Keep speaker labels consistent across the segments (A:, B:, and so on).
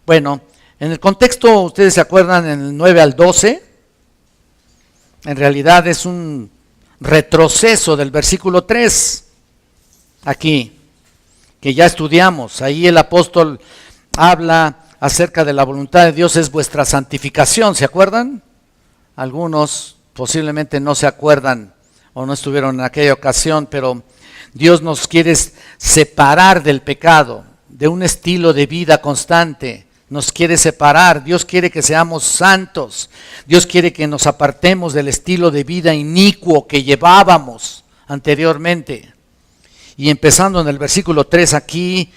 A: Bueno, en el contexto, ustedes se acuerdan, en el 9 al 12, en realidad es un retroceso del versículo 3, aquí, que ya estudiamos. Ahí el apóstol habla acerca de la voluntad de Dios es vuestra santificación, ¿se acuerdan? Algunos posiblemente no se acuerdan o no estuvieron en aquella ocasión, pero Dios nos quiere separar del pecado, de un estilo de vida constante. Nos quiere separar, Dios quiere que seamos santos, Dios quiere que nos apartemos del estilo de vida inicuo que llevábamos anteriormente. Y empezando en el versículo 3 aquí,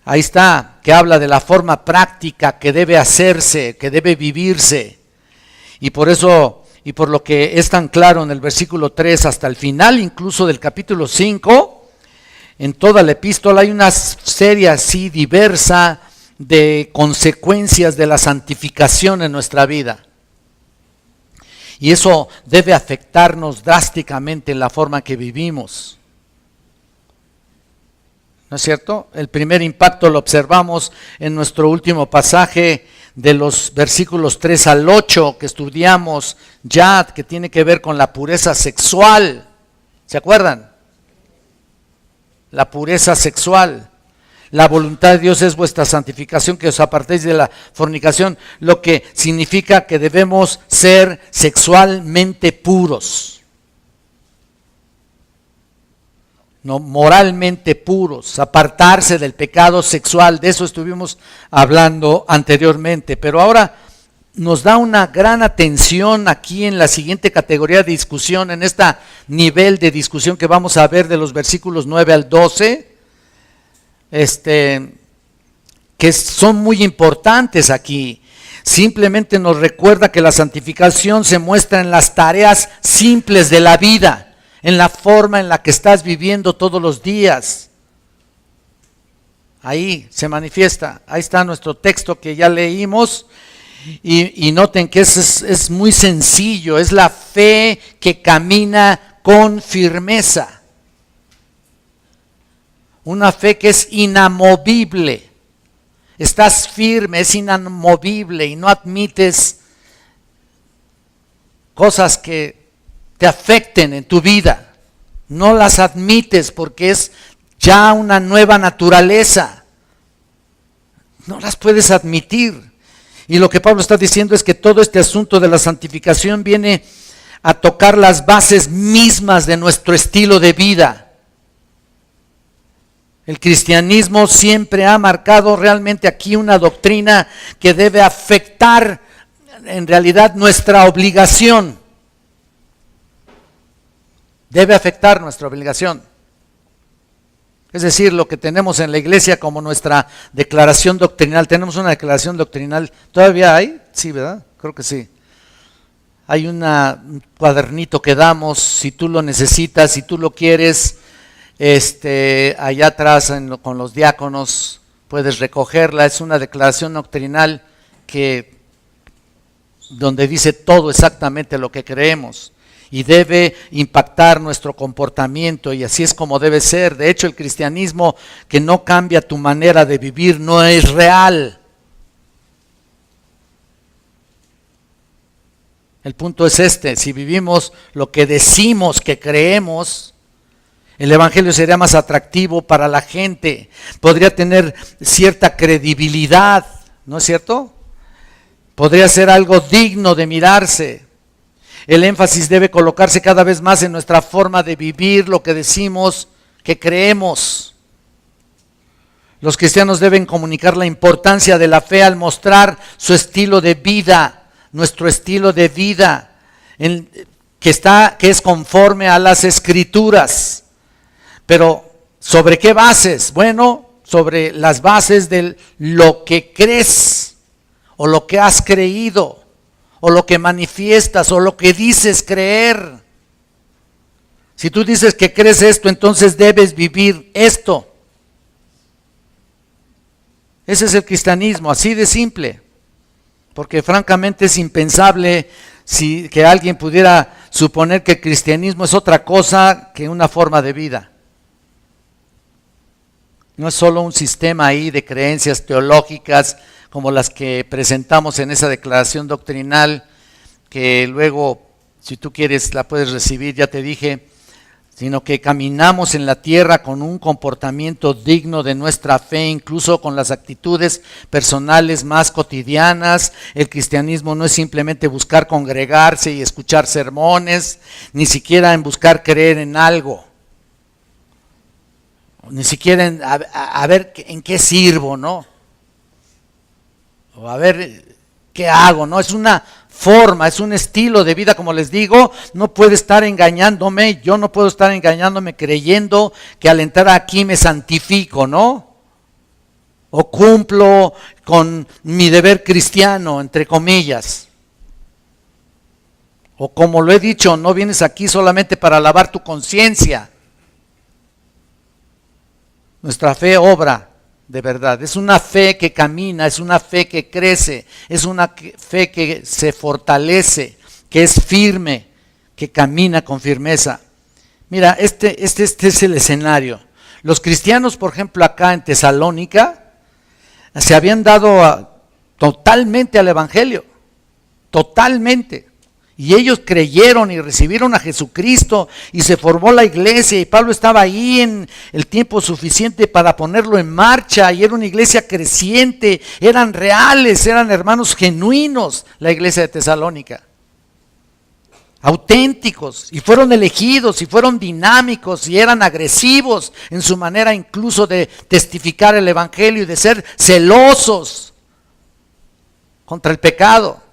A: ahí está, que habla de la forma práctica que debe hacerse, que debe vivirse. Y por eso, y por lo que es tan claro en el versículo 3 hasta el final incluso del capítulo 5, en toda la epístola hay una serie así diversa de consecuencias de la santificación en nuestra vida. Y eso debe afectarnos drásticamente en la forma que vivimos. ¿No es cierto? El primer impacto lo observamos en nuestro último pasaje de los versículos 3 al 8 que estudiamos ya, que tiene que ver con la pureza sexual. ¿Se acuerdan? La pureza sexual. La voluntad de Dios es vuestra santificación, que os apartéis de la fornicación, lo que significa que debemos ser sexualmente puros, no moralmente puros, apartarse del pecado sexual. De eso estuvimos hablando anteriormente, pero ahora nos da una gran atención aquí en la siguiente categoría de discusión, en este nivel de discusión que vamos a ver de los versículos 9 al 12, que son muy importantes aquí. Simplemente nos recuerda que la santificación se muestra en las tareas simples de la vida, en la forma en la que estás viviendo todos los días. Ahí se manifiesta, ahí está nuestro texto que ya leímos, y noten que es muy sencillo, es la fe que camina con firmeza. Una fe que es inamovible. Estás firme, es inamovible y no admites cosas que te afecten en tu vida. No las admites porque es ya una nueva naturaleza. No las puedes admitir. Y lo que Pablo está diciendo es que todo este asunto de la santificación viene a tocar las bases mismas de nuestro estilo de vida. El cristianismo siempre ha marcado realmente aquí una doctrina que debe afectar en realidad nuestra obligación. Debe afectar nuestra obligación. Es decir, lo que tenemos en la iglesia como nuestra declaración doctrinal. Tenemos una declaración doctrinal. ¿Todavía hay? Sí, ¿verdad? Creo que sí. Hay un cuadernito que damos, si tú lo necesitas, si tú lo quieres. Allá atrás con los diáconos puedes recogerla. Es una declaración doctrinal donde dice todo exactamente lo que creemos y debe impactar nuestro comportamiento, y así es como debe ser. De hecho, el cristianismo que no cambia tu manera de vivir no es real. El punto es si vivimos lo que decimos que creemos, el evangelio sería más atractivo para la gente, podría tener cierta credibilidad, ¿no es cierto? Podría ser algo digno de mirarse. El énfasis debe colocarse cada vez más en nuestra forma de vivir lo que decimos que creemos. Los cristianos deben comunicar la importancia de la fe al mostrar su estilo de vida, nuestro estilo de vida, que es conforme a las Escrituras. Pero, ¿sobre qué bases? Bueno, sobre las bases de lo que crees, o lo que has creído, o lo que manifiestas, o lo que dices creer. Si tú dices que crees esto, entonces debes vivir esto. Ese es el cristianismo, así de simple. Porque francamente es impensable que alguien pudiera suponer que el cristianismo es otra cosa que una forma de vida. No es solo un sistema ahí de creencias teológicas como las que presentamos en esa declaración doctrinal, que luego, si tú quieres, la puedes recibir, ya te dije, sino que caminamos en la tierra con un comportamiento digno de nuestra fe, incluso con las actitudes personales más cotidianas. El cristianismo no es simplemente buscar congregarse y escuchar sermones, ni siquiera en buscar creer en algo, ni siquiera en a ver en qué sirvo, ¿no? O a ver qué hago, ¿no? Es una forma, es un estilo de vida, como les digo. No puede estar engañándome, yo no puedo estar engañándome creyendo que al entrar aquí me santifico, ¿no? O cumplo con mi deber cristiano, entre comillas. O como lo he dicho, no vienes aquí solamente para lavar tu conciencia. Nuestra fe obra de verdad, es una fe que camina, es una fe que crece, es una fe que se fortalece, que es firme, que camina con firmeza. Mira, este es el escenario. Los cristianos, por ejemplo, acá en Tesalónica, se habían dado totalmente al Evangelio, totalmente. Y ellos creyeron y recibieron a Jesucristo y se formó la iglesia, y Pablo estaba ahí en el tiempo suficiente para ponerlo en marcha, y era una iglesia creciente, eran reales, eran hermanos genuinos, la iglesia de Tesalónica, auténticos, y fueron elegidos y fueron dinámicos y eran agresivos en su manera incluso de testificar el Evangelio y de ser celosos contra el pecado.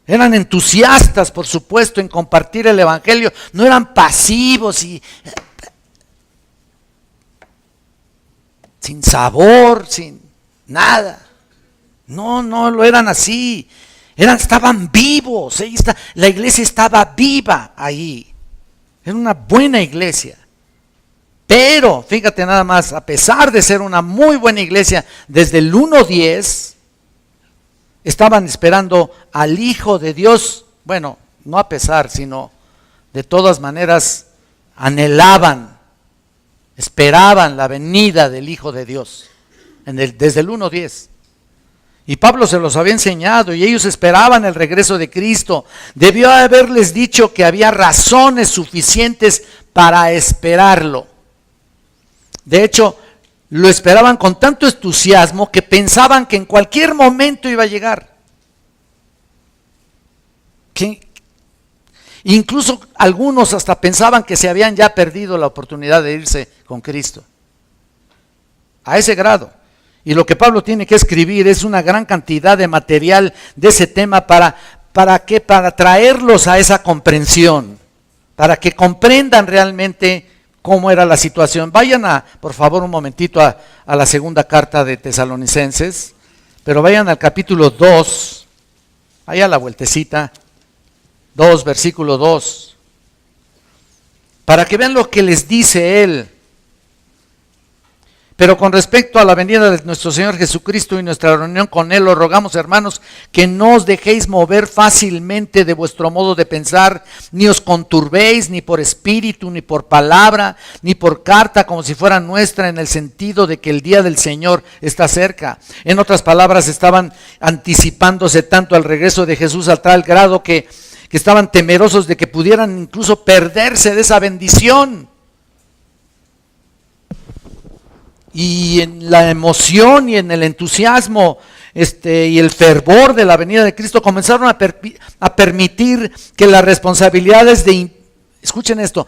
A: Eran entusiastas, por supuesto, en compartir el Evangelio. No eran pasivos y sin sabor, sin nada. No lo eran así. Estaban vivos. La iglesia estaba viva ahí. Era una buena iglesia. Pero, fíjate nada más, a pesar de ser una muy buena iglesia, desde el 1:10, estaban esperando al Hijo de Dios. Bueno, no a pesar, sino de todas maneras anhelaban, esperaban la venida del Hijo de Dios, desde el 1:10. Y Pablo se los había enseñado y ellos esperaban el regreso de Cristo. Debió haberles dicho que había razones suficientes para esperarlo. De hecho, lo esperaban con tanto entusiasmo que pensaban que en cualquier momento iba a llegar. Que incluso algunos hasta pensaban que se habían ya perdido la oportunidad de irse con Cristo. A ese grado. Y lo que Pablo tiene que escribir es una gran cantidad de material de ese tema ¿para qué? Para traerlos a esa comprensión, para que comprendan realmente cómo era la situación. Vayan por favor, un momentito a la segunda carta de Tesalonicenses, pero vayan al capítulo 2, allá a la vueltecita, 2, versículo 2, para que vean lo que les dice él. Pero con respecto a la venida de nuestro Señor Jesucristo y nuestra reunión con Él, os rogamos, hermanos, que no os dejéis mover fácilmente de vuestro modo de pensar, ni os conturbéis, ni por espíritu, ni por palabra, ni por carta, como si fuera nuestra, en el sentido de que el día del Señor está cerca. En otras palabras, estaban anticipándose tanto al regreso de Jesús a tal grado que estaban temerosos de que pudieran incluso perderse de esa bendición. Y en la emoción y en el entusiasmo y el fervor de la venida de Cristo comenzaron a permitir que las responsabilidades escuchen esto,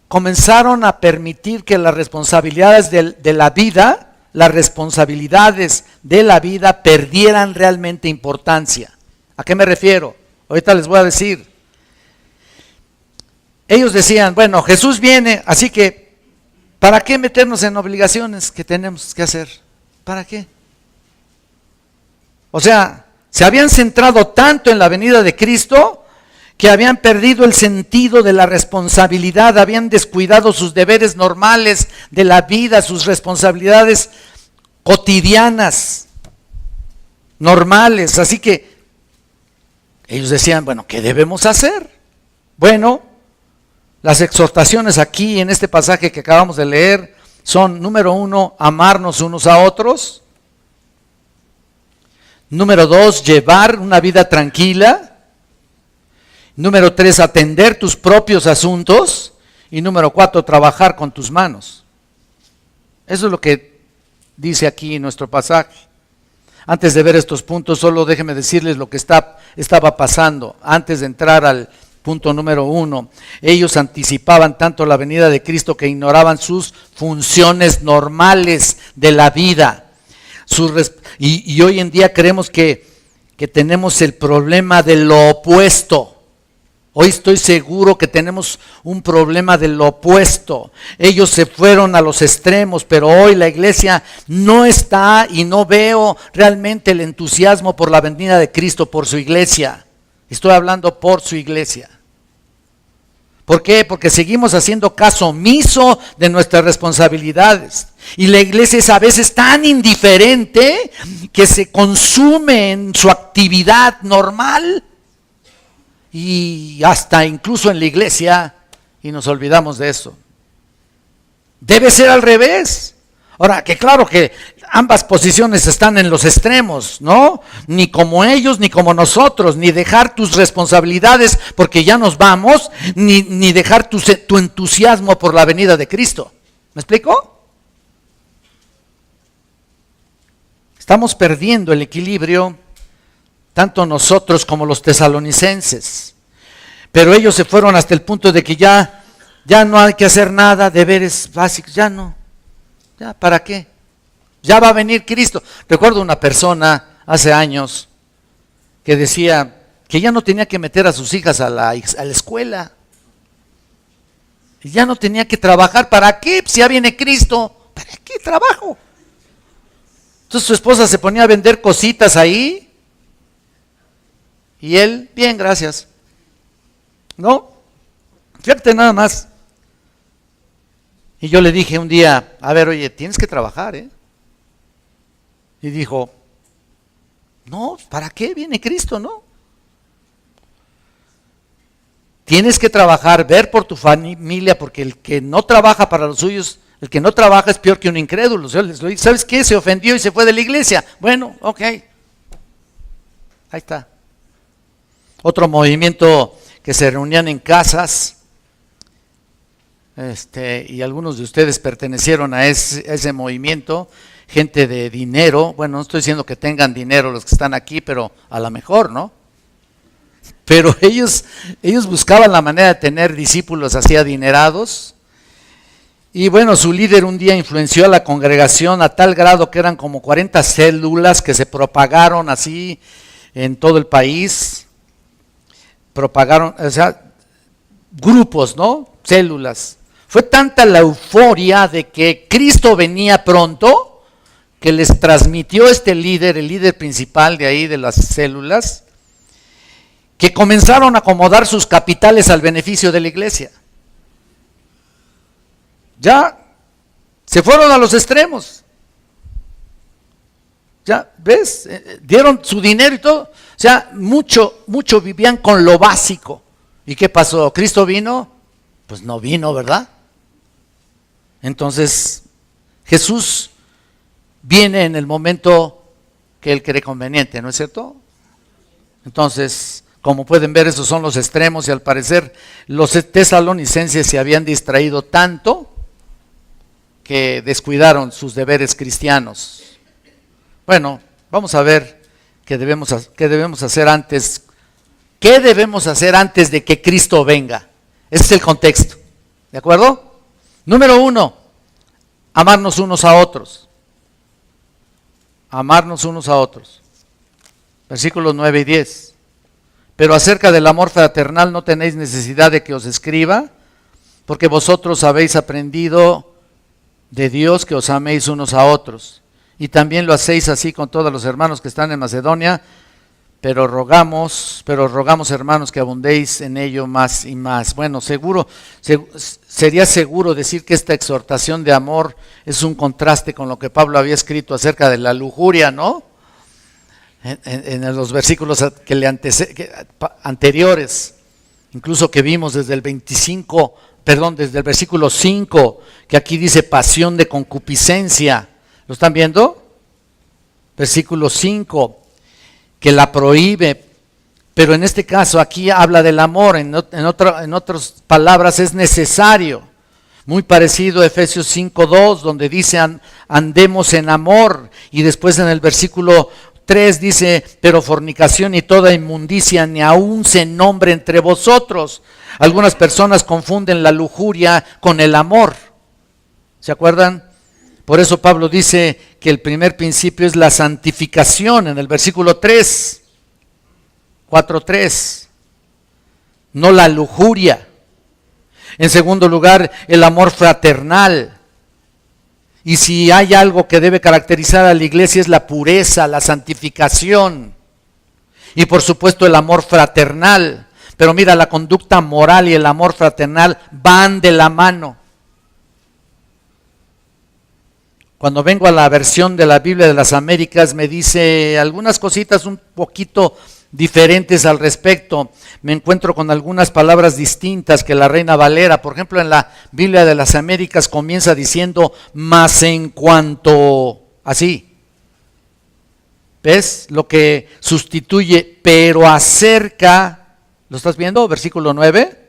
A: comenzaron a permitir que las responsabilidades de la vida, las responsabilidades de la vida perdieran realmente importancia. ¿A qué me refiero? Ahorita les voy a decir. Ellos decían, bueno, Jesús viene, así que ¿para qué meternos en obligaciones que tenemos que hacer? ¿Para qué? O sea, se habían centrado tanto en la venida de Cristo que habían perdido el sentido de la responsabilidad, habían descuidado sus deberes normales de la vida, sus responsabilidades cotidianas, normales. Así que ellos decían, bueno, ¿qué debemos hacer? Bueno, las exhortaciones aquí en este pasaje que acabamos de leer son, número 1, amarnos unos a otros. Número 2, llevar una vida tranquila. Número 3, atender tus propios asuntos. Y número 4, trabajar con tus manos. Eso es lo que dice aquí nuestro pasaje. Antes de ver estos puntos, solo déjenme decirles lo que estaba pasando. Antes de entrar al punto número 1, ellos anticipaban tanto la venida de Cristo que ignoraban sus funciones normales de la vida. Y hoy en día creemos que tenemos el problema de lo opuesto. Hoy estoy seguro que tenemos un problema de lo opuesto. Ellos se fueron a los extremos, pero hoy la iglesia no está y no veo realmente el entusiasmo por la venida de Cristo, por su iglesia. Estoy hablando por su iglesia. ¿Por qué? Porque seguimos haciendo caso omiso de nuestras responsabilidades. Y la iglesia es a veces tan indiferente que se consume en su actividad normal. Y hasta incluso en la iglesia, y nos olvidamos de eso. Debe ser al revés. Ahora, que claro que ambas posiciones están en los extremos, ¿no? Ni como ellos, ni como nosotros, ni dejar tus responsabilidades porque ya nos vamos, ni dejar tu entusiasmo por la venida de Cristo. ¿Me explico? Estamos perdiendo el equilibrio, tanto nosotros como los tesalonicenses. Pero ellos se fueron hasta el punto de que ya no hay que hacer nada, deberes básicos, ya no. ¿Ya para qué? Ya va a venir Cristo. Recuerdo una persona hace años que decía que ya no tenía que meter a sus hijas a la escuela. Ya no tenía que trabajar. ¿Para qué? Si ya viene Cristo. ¿Para qué trabajo? Entonces su esposa se ponía a vender cositas ahí. Y él, bien, gracias. ¿No? Fíjate nada más. Y yo le dije un día, a ver, oye, tienes que trabajar, ¿eh? Y dijo, no, ¿para qué viene Cristo, no? Tienes que trabajar, ver por tu familia, porque el que no trabaja para los suyos, el que no trabaja es peor que un incrédulo. ¿Sabes qué? Se ofendió y se fue de la iglesia. Bueno, ok. Ahí está. Otro movimiento que se reunían en casas, y algunos de ustedes pertenecieron a ese movimiento, gente de dinero. Bueno, no estoy diciendo que tengan dinero los que están aquí, pero a lo mejor, ¿no? Pero ellos buscaban la manera de tener discípulos así adinerados. Y bueno, su líder un día influenció a la congregación a tal grado que eran como 40 células que se propagaron así en todo el país. Propagaron, o sea, grupos, ¿no? Células. Fue tanta la euforia de que Cristo venía pronto, que les transmitió este líder, el líder principal de ahí de las células, que comenzaron a acomodar sus capitales al beneficio de la iglesia. Ya se fueron a los extremos. Ya, ¿ves? Dieron su dinero y todo. O sea, mucho vivían con lo básico. ¿Y qué pasó? ¿Cristo vino? Pues no vino, ¿verdad? Entonces, Jesús viene en el momento que Él cree conveniente, ¿no es cierto? Entonces, como pueden ver, esos son los extremos y al parecer los tesalonicenses se habían distraído tanto que descuidaron sus deberes cristianos. Bueno, vamos a ver qué debemos hacer antes. ¿Qué debemos hacer antes de que Cristo venga? Ese es el contexto, ¿de acuerdo? Número 1, amarnos unos a otros. Amarnos unos a otros. Versículos 9 y 10. Pero acerca del amor fraternal no tenéis necesidad de que os escriba, porque vosotros habéis aprendido de Dios que os améis unos a otros. Y también lo hacéis así con todos los hermanos que están en Macedonia, pero rogamos hermanos que abundéis en ello más y más. Bueno, sería seguro decir que esta exhortación de amor es un contraste con lo que Pablo había escrito acerca de la lujuria, ¿no? En los versículos anteriores, incluso que vimos desde el 25 desde el versículo 5, que aquí dice pasión de concupiscencia. ¿Lo están viendo? Versículo 5, que la prohíbe. Pero en este caso aquí habla del amor, en otras palabras es necesario. Muy parecido a Efesios 5:2, donde dice andemos en amor. Y después en el versículo 3 dice, pero fornicación y toda inmundicia ni aún se nombre entre vosotros. Algunas personas confunden la lujuria con el amor. ¿Se acuerdan? Por eso Pablo dice que el primer principio es la santificación en el versículo 3. 4:3, no la lujuria. En segundo lugar, el amor fraternal. Y si hay algo que debe caracterizar a la iglesia es la pureza, la santificación. Y por supuesto el amor fraternal. Pero mira, la conducta moral y el amor fraternal van de la mano. Cuando vengo a la versión de la Biblia de las Américas me dice algunas cositas un poquito diferentes al respecto. Me encuentro con algunas palabras distintas que la Reina Valera. Por ejemplo, en la Biblia de las Américas comienza diciendo, mas en cuanto, así. ¿Ves? Lo que sustituye, pero acerca, ¿lo estás viendo? Versículo 9.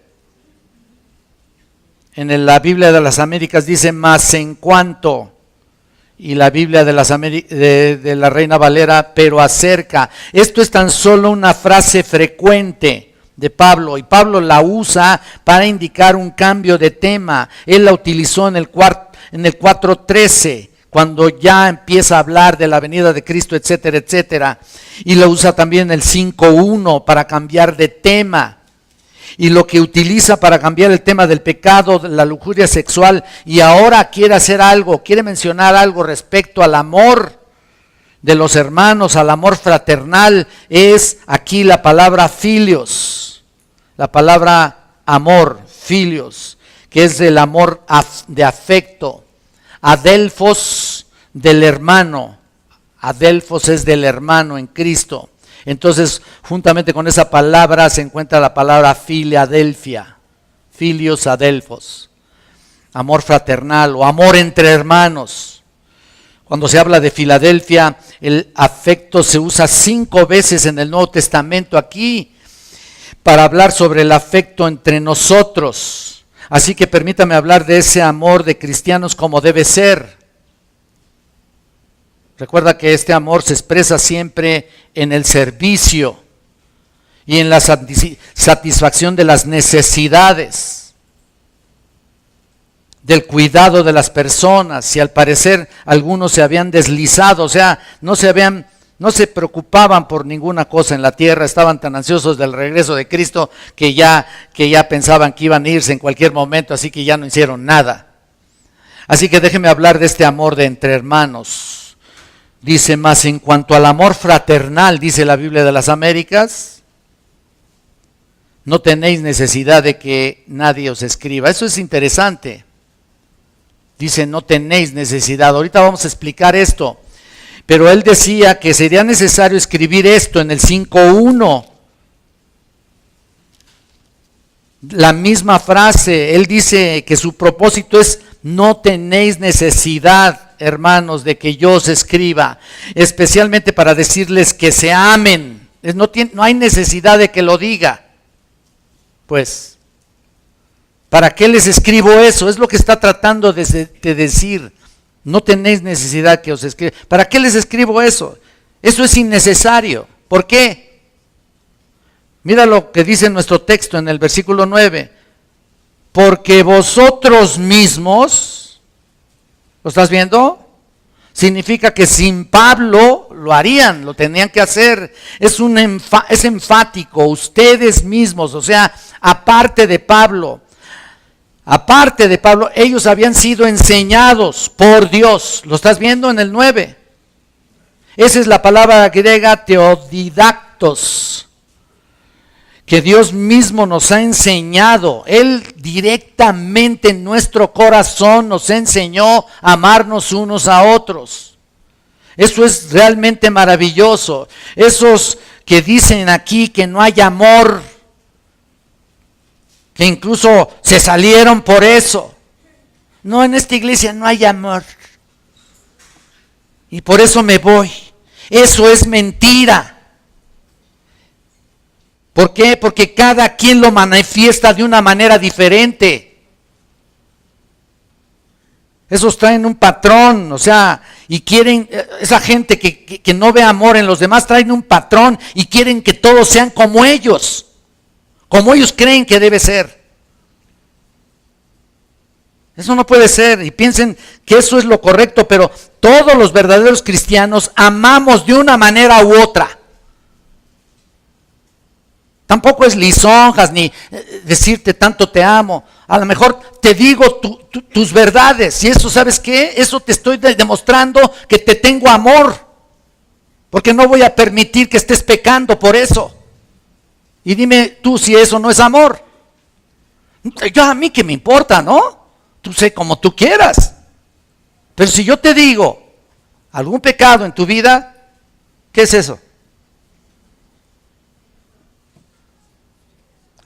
A: En la Biblia de las Américas dice, mas en cuanto. Y la Biblia de la Reina Valera, pero acerca. Esto es tan solo una frase frecuente de Pablo, y Pablo la usa para indicar un cambio de tema. Él la utilizó en el 4:13, cuando ya empieza a hablar de la venida de Cristo, etcétera, etcétera. Y la usa también en el 5:1 para cambiar de tema. Y lo que utiliza para cambiar el tema del pecado, la lujuria sexual, y ahora quiere hacer algo, quiere mencionar algo respecto al amor de los hermanos, al amor fraternal, es aquí la palabra filios, la palabra amor, filios, que es el amor de afecto. Adelphos, del hermano, adelphos es del hermano en Cristo. Entonces, juntamente con esa palabra se encuentra la palabra Filadelfia, filios adelphos, amor fraternal o amor entre hermanos. Cuando se habla de Filadelfia, el afecto se usa 5 veces en el Nuevo Testamento aquí para hablar sobre el afecto entre nosotros. Así que permítame hablar de ese amor de cristianos como debe ser. Recuerda que este amor se expresa siempre en el servicio y en la satisfacción de las necesidades, del cuidado de las personas. Y al parecer algunos se habían deslizado, o sea, no se preocupaban por ninguna cosa en la tierra, estaban tan ansiosos del regreso de Cristo que ya pensaban que iban a irse en cualquier momento, así que ya no hicieron nada. Así que déjeme hablar de este amor de entre hermanos. Dice, más en cuanto al amor fraternal, dice la Biblia de las Américas, no tenéis necesidad de que nadie os escriba. Eso es interesante. Dice, no tenéis necesidad. Ahorita vamos a explicar esto. Pero él decía que sería necesario escribir esto en el 5:1. La misma frase, él dice que su propósito es, no tenéis necesidad, hermanos, de que yo os escriba, especialmente para decirles que se amen. No hay necesidad de que lo diga. Pues, ¿para qué les escribo eso? Es lo que está tratando de decir. No tenéis necesidad que os escriba. ¿Para qué les escribo eso? Eso es innecesario. ¿Por qué? Mira lo que dice nuestro texto en el versículo 9. Porque vosotros mismos, ¿lo estás viendo? Significa que sin Pablo lo harían, lo tenían que hacer. Es enfático, ustedes mismos, o sea, aparte de Pablo, ellos habían sido enseñados por Dios. ¿Lo estás viendo en el 9? Esa es la palabra griega teodidactos, que Dios mismo nos ha enseñado. Él directamente en nuestro corazón nos enseñó a amarnos unos a otros. Eso es realmente maravilloso. Esos que dicen aquí que no hay amor, que incluso se salieron por eso. No, en esta iglesia no hay amor. Y por eso me voy. Eso es mentira. ¿Por qué? Porque cada quien lo manifiesta de una manera diferente. Esos traen un patrón, o sea, y quieren, esa gente que no ve amor en los demás, traen un patrón y quieren que todos sean como ellos creen que debe ser. Eso no puede ser, y piensen que eso es lo correcto, pero todos los verdaderos cristianos amamos de una manera u otra. Tampoco es lisonjas ni decirte tanto te amo. A lo mejor te digo tus verdades, y eso, ¿sabes qué? Eso te estoy demostrando que te tengo amor, porque no voy a permitir que estés pecando por eso. Y dime tú si eso no es amor. Yo, a mí qué me importa, ¿no? Tú sé como tú quieras. Pero si yo te digo algún pecado en tu vida, ¿qué es eso?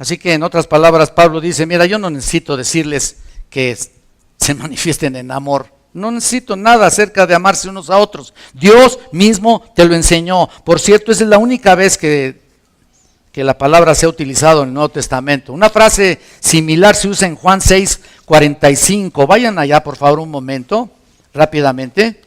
A: Así que en otras palabras Pablo dice, mira, yo no necesito decirles que se manifiesten en amor. No necesito nada acerca de amarse unos a otros. Dios mismo te lo enseñó. Por cierto, esa es la única vez que la palabra se ha utilizado en el Nuevo Testamento. Una frase similar se usa en Juan 6:45. Vayan allá por favor un momento, rápidamente.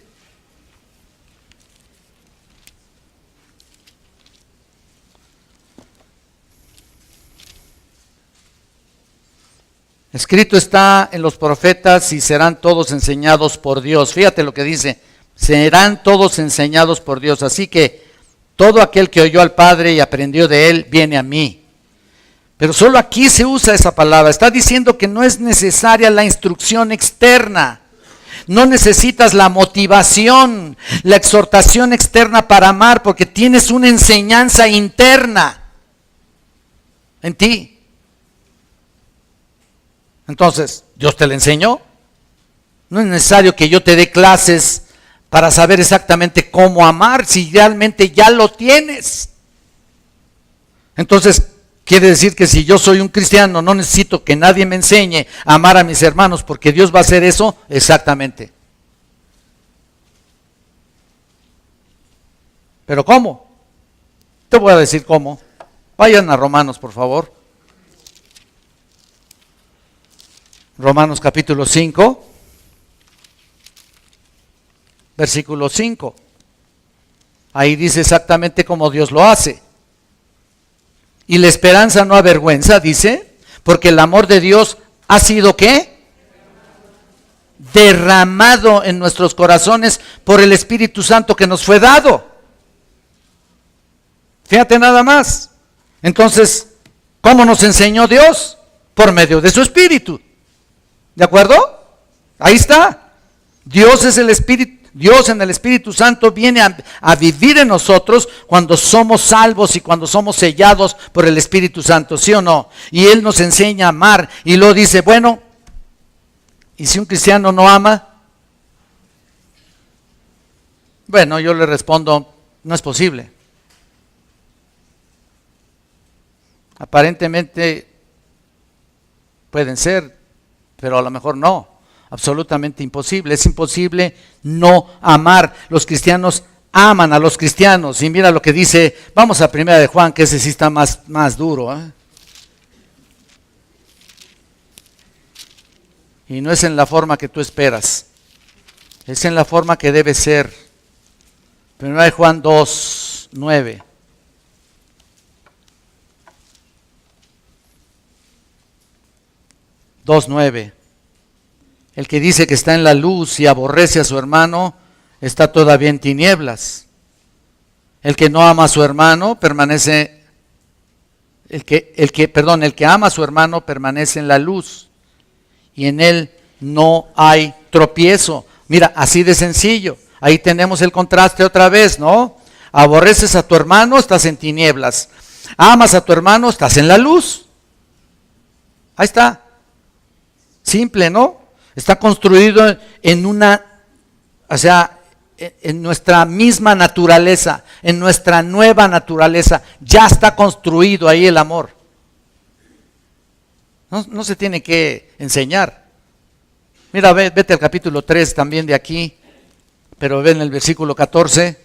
A: Escrito está en los profetas y serán todos enseñados por Dios. Fíjate lo que dice, serán todos enseñados por Dios. Así que todo aquel que oyó al Padre y aprendió de Él, viene a mí. Pero solo aquí se usa esa palabra. Está diciendo que no es necesaria la instrucción externa. No necesitas la motivación, la exhortación externa para amar, porque tienes una enseñanza interna en ti. Entonces, ¿Dios te la enseñó? No es necesario que yo te dé clases para saber exactamente cómo amar, si realmente ya lo tienes. Entonces, quiere decir que si yo soy un cristiano, no necesito que nadie me enseñe a amar a mis hermanos, porque Dios va a hacer eso exactamente. ¿Pero cómo? Te voy a decir cómo. Vayan a Romanos, por favor. Romanos capítulo 5, versículo 5. Ahí dice exactamente cómo Dios lo hace. Y la esperanza no avergüenza, dice, porque el amor de Dios ha sido ¿qué? Derramado en nuestros corazones por el Espíritu Santo que nos fue dado. Fíjate nada más. Entonces, ¿cómo nos enseñó Dios? Por medio de su Espíritu. ¿De acuerdo? Ahí está. Dios es el Espíritu. Dios en el Espíritu Santo viene a vivir en nosotros cuando somos salvos y cuando somos sellados por el Espíritu Santo, ¿sí o no? Y Él nos enseña a amar y luego dice, bueno, ¿y si un cristiano no ama? Bueno, yo le respondo, no es posible. Aparentemente pueden ser, pero a lo mejor no, absolutamente imposible. Es imposible no amar. Los cristianos aman a los cristianos. Y mira lo que dice, vamos a 1 de Juan, que ese sí está más duro. Y no es en la forma que tú esperas, es en la forma que debe ser. 1 de Juan 2:9. El que dice que está en la luz y aborrece a su hermano, está todavía en tinieblas. El que no ama a su hermano permanece, el que ama a su hermano permanece en la luz, y en él no hay tropiezo. Mira, así de sencillo. Ahí tenemos el contraste otra vez, ¿no? Aborreces a tu hermano, estás en tinieblas. Amas a tu hermano, estás en la luz. Ahí está. Simple, ¿no? Está construido en en nuestra misma naturaleza, en nuestra nueva naturaleza. Ya está construido ahí el amor. No se tiene que enseñar. Mira, vete al capítulo 3 también de aquí, pero ve en el versículo 14.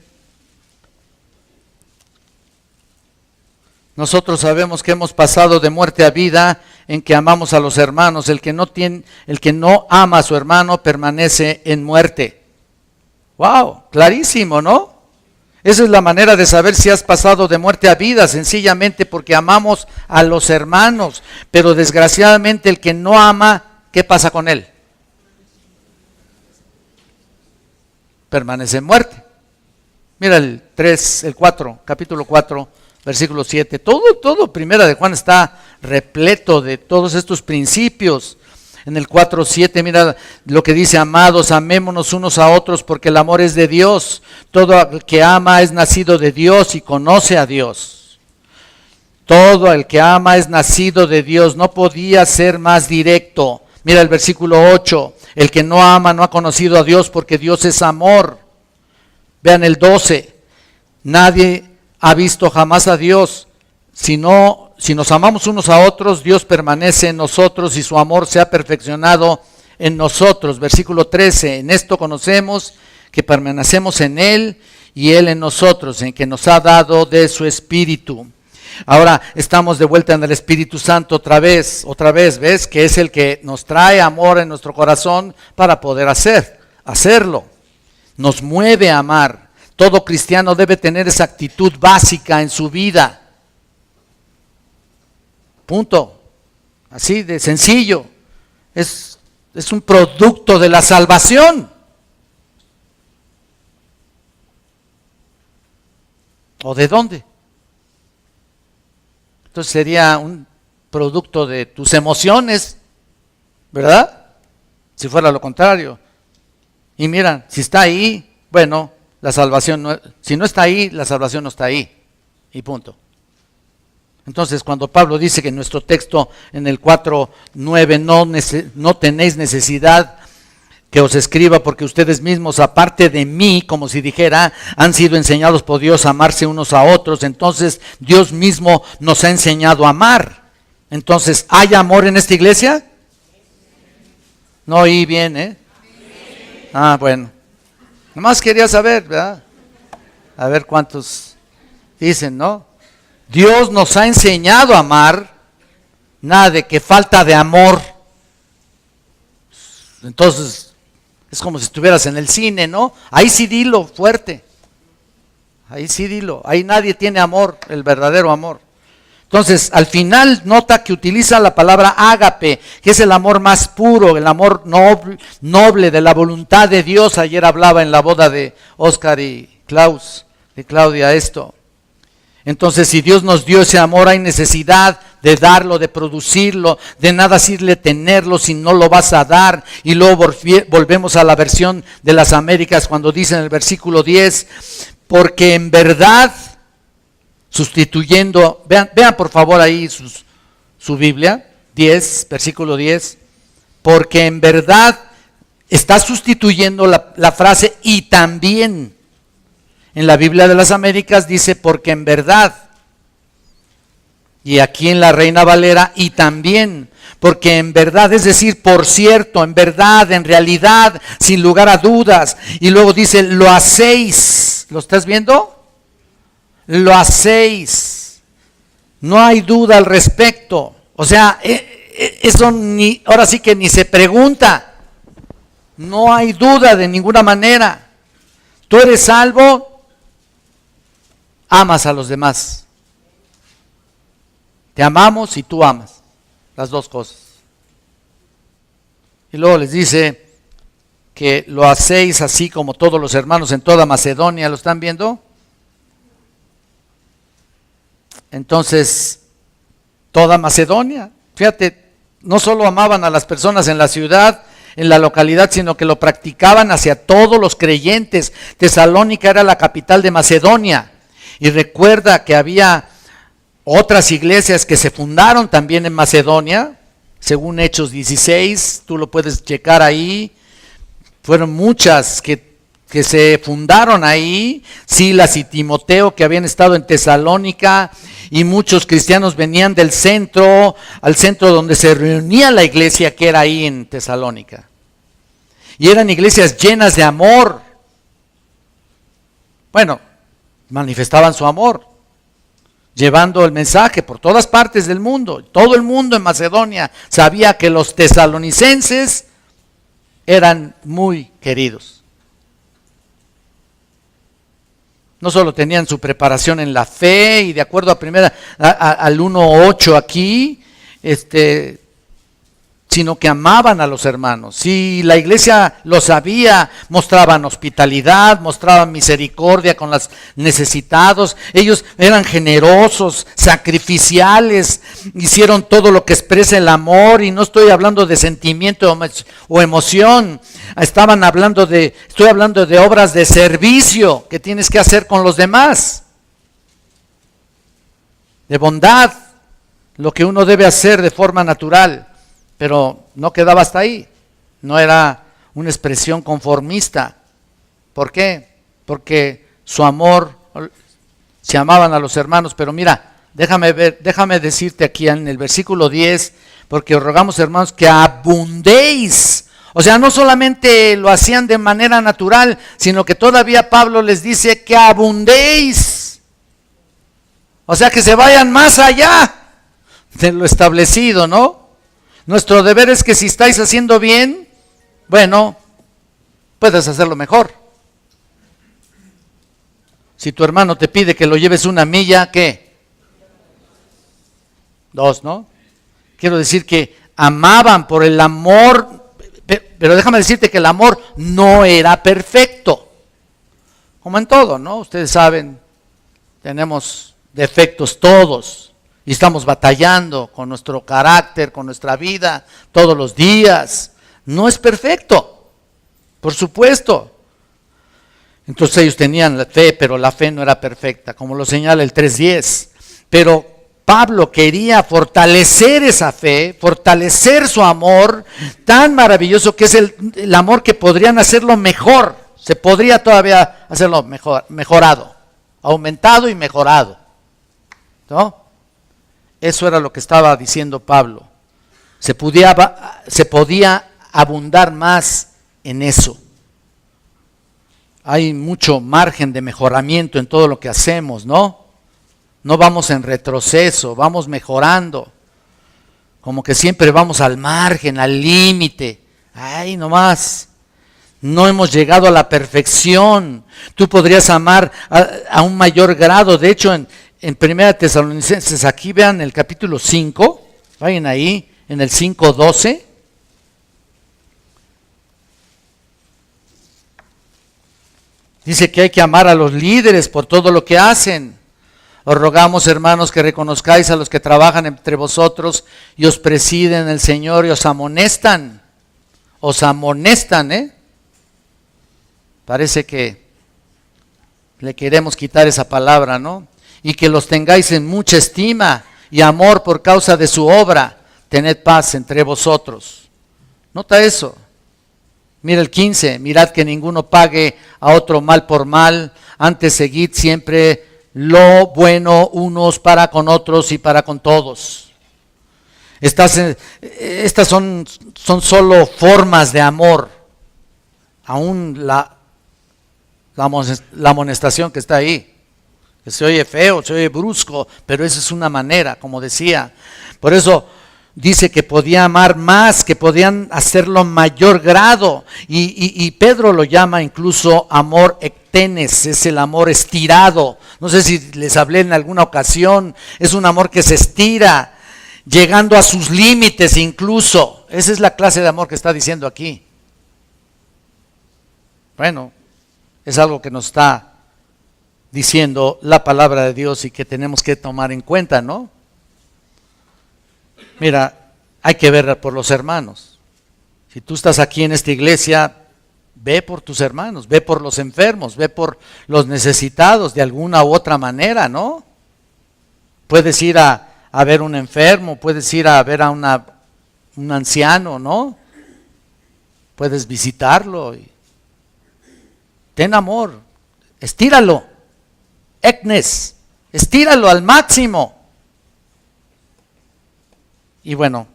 A: Nosotros sabemos que hemos pasado de muerte a vida en que amamos a los hermanos. El que no ama a su hermano permanece en muerte. ¡Wow! Clarísimo, ¿no? Esa es la manera de saber si has pasado de muerte a vida, sencillamente porque amamos a los hermanos. Pero desgraciadamente el que no ama, ¿qué pasa con él? Permanece en muerte. Mira el 4, capítulo 4, versículo 7. Todo Primera de Juan está repleto de todos estos principios. En el 4:7, mira lo que dice: amados, amémonos unos a otros porque el amor es de Dios. Todo el que ama es nacido de Dios y conoce a Dios. Todo el que ama es nacido de Dios. No podía ser más directo. Mira el versículo 8. El que no ama no ha conocido a Dios porque Dios es amor. Vean el 12. Nadie ha visto jamás a Dios. Si nos amamos unos a otros, Dios permanece en nosotros y su amor se ha perfeccionado en nosotros. Versículo 13, en esto conocemos que permanecemos en Él y Él en nosotros, en que nos ha dado de su Espíritu. Ahora estamos de vuelta en el Espíritu Santo otra vez, ¿ves? Que es el que nos trae amor en nuestro corazón para poder hacerlo. Nos mueve a amar. Todo cristiano debe tener esa actitud básica en su vida. Punto. Así de sencillo. Es un producto de la salvación. ¿O de dónde? Entonces sería un producto de tus emociones, ¿verdad? Si fuera lo contrario. Y mira, si está ahí, bueno, la salvación no, si no está ahí, la salvación no está ahí. Y punto. Entonces, cuando Pablo dice que en nuestro texto, en el 4:9, no tenéis necesidad que os escriba porque ustedes mismos, aparte de mí, como si dijera, han sido enseñados por Dios a amarse unos a otros. Entonces, Dios mismo nos ha enseñado a amar. Entonces, ¿hay amor en esta iglesia? No oí bien, ¿eh? Ah, bueno. Nomás quería saber, ¿verdad? A ver cuántos dicen, ¿no? Dios nos ha enseñado a amar, nada de que falta de amor. Entonces, es como si estuvieras en el cine, ¿no? Ahí sí dilo fuerte. Ahí sí dilo. Ahí nadie tiene amor, el verdadero amor. Entonces, al final nota que utiliza la palabra ágape, que es el amor más puro, el amor noble de la voluntad de Dios. Ayer hablaba en la boda de Oscar y Claudia esto. Entonces, si Dios nos dio ese amor, hay necesidad de darlo, de producirlo. De nada sirve tenerlo si no lo vas a dar. Y luego volvemos a la versión de las Américas cuando dice en el versículo 10, porque en verdad, sustituyendo, vean por favor ahí su Biblia, 10, versículo 10, porque en verdad está sustituyendo la frase y también. En la Biblia de las Américas dice porque en verdad. Y aquí en la Reina Valera y también. Porque en verdad, es decir, por cierto, en verdad, en realidad, sin lugar a dudas. Y luego dice, lo hacéis. ¿Lo estás viendo? Lo hacéis. No hay duda al respecto. O sea, eso ahora sí que ni se pregunta. No hay duda de ninguna manera. Tú eres salvo. Amas a los demás. Te amamos y tú amas. Las dos cosas. Y luego les dice que lo hacéis así como todos los hermanos en toda Macedonia. ¿Lo están viendo? Entonces, toda Macedonia. Fíjate, no solo amaban a las personas en la ciudad, en la localidad, sino que lo practicaban hacia todos los creyentes. Tesalónica era la capital de Macedonia. Y recuerda que había otras iglesias que se fundaron también en Macedonia, según Hechos 16, tú lo puedes checar ahí. Fueron muchas que que se fundaron ahí, Silas y Timoteo, que habían estado en Tesalónica, y muchos cristianos venían del centro, al centro donde se reunía la iglesia, que era ahí en Tesalónica. Y eran iglesias llenas de amor. Bueno, manifestaban su amor, llevando el mensaje por todas partes del mundo. Todo el mundo en Macedonia sabía que los tesalonicenses eran muy queridos. No solo tenían su preparación en la fe, y de acuerdo al 1:8 aquí, sino que amaban a los hermanos. Si la iglesia lo sabía, mostraban hospitalidad, mostraban misericordia con los necesitados. Ellos eran generosos, sacrificiales, hicieron todo lo que expresa el amor, y no estoy hablando de sentimiento o emoción. Estoy hablando de obras de servicio que tienes que hacer con los demás, de bondad, lo que uno debe hacer de forma natural. Pero no quedaba hasta ahí, no era una expresión conformista. ¿Por qué? Porque su amor, se amaban a los hermanos. Pero mira, déjame decirte aquí en el versículo 10, porque os rogamos, hermanos, que abundéis. O sea, no solamente lo hacían de manera natural, sino que todavía Pablo les dice que abundéis. O sea, que se vayan más allá de lo establecido, ¿no? Nuestro deber es que si estáis haciendo bien, bueno, puedes hacerlo mejor. Si tu hermano te pide que lo lleves 1 milla, ¿qué? 2, ¿no? Quiero decir que amaban por el amor, pero déjame decirte que el amor no era perfecto. Como en todo, ¿no? Ustedes saben, tenemos defectos todos. Y estamos batallando con nuestro carácter, con nuestra vida, todos los días. No es perfecto, por supuesto. Entonces ellos tenían la fe, pero la fe no era perfecta, como lo señala el 3:10. Pero Pablo quería fortalecer esa fe, fortalecer su amor tan maravilloso, que es el amor que podrían hacerlo mejor. Se podría todavía hacerlo mejorado, aumentado y mejorado, ¿no? Eso era lo que estaba diciendo Pablo. Se podía abundar más en eso. Hay mucho margen de mejoramiento en todo lo que hacemos, ¿no? No vamos en retroceso, vamos mejorando. Como que siempre vamos al margen, al límite. Ay, nomás. No hemos llegado a la perfección. Tú podrías amar a un mayor grado. De hecho, en 1 Tesalonicenses, aquí vean el capítulo 5, vayan ahí, en el 5:12. Dice que hay que amar a los líderes por todo lo que hacen. Os rogamos, hermanos, que reconozcáis a los que trabajan entre vosotros y os presiden el Señor y os amonestan. Os amonestan, ¿eh? Parece que le queremos quitar esa palabra, ¿no? Y que los tengáis en mucha estima y amor por causa de su obra. Tened paz entre vosotros. Nota eso. Mira el 15. Mirad que ninguno pague a otro mal por mal. Antes seguid siempre lo bueno unos para con otros y para con todos. Estas son solo formas de amor. Aún la amonestación que está ahí. Que se oye feo, se oye brusco, pero esa es una manera, como decía. Por eso dice que podía amar más, que podían hacerlo mayor grado. Y Pedro lo llama incluso amor ectenes, es el amor estirado. No sé si les hablé en alguna ocasión, es un amor que se estira, llegando a sus límites incluso. Esa es la clase de amor que está diciendo aquí. Bueno, es algo que nos está diciendo la palabra de Dios y que tenemos que tomar en cuenta, ¿no? Mira, hay que ver por los hermanos. Si tú estás aquí en esta iglesia, ve por tus hermanos, ve por los enfermos, ve por los necesitados de alguna u otra manera, ¿no? Puedes ir a ver un enfermo, puedes ir a ver a un anciano, ¿no? Puedes visitarlo. ten amor, estíralo, eknes, estíralo al máximo. Y bueno,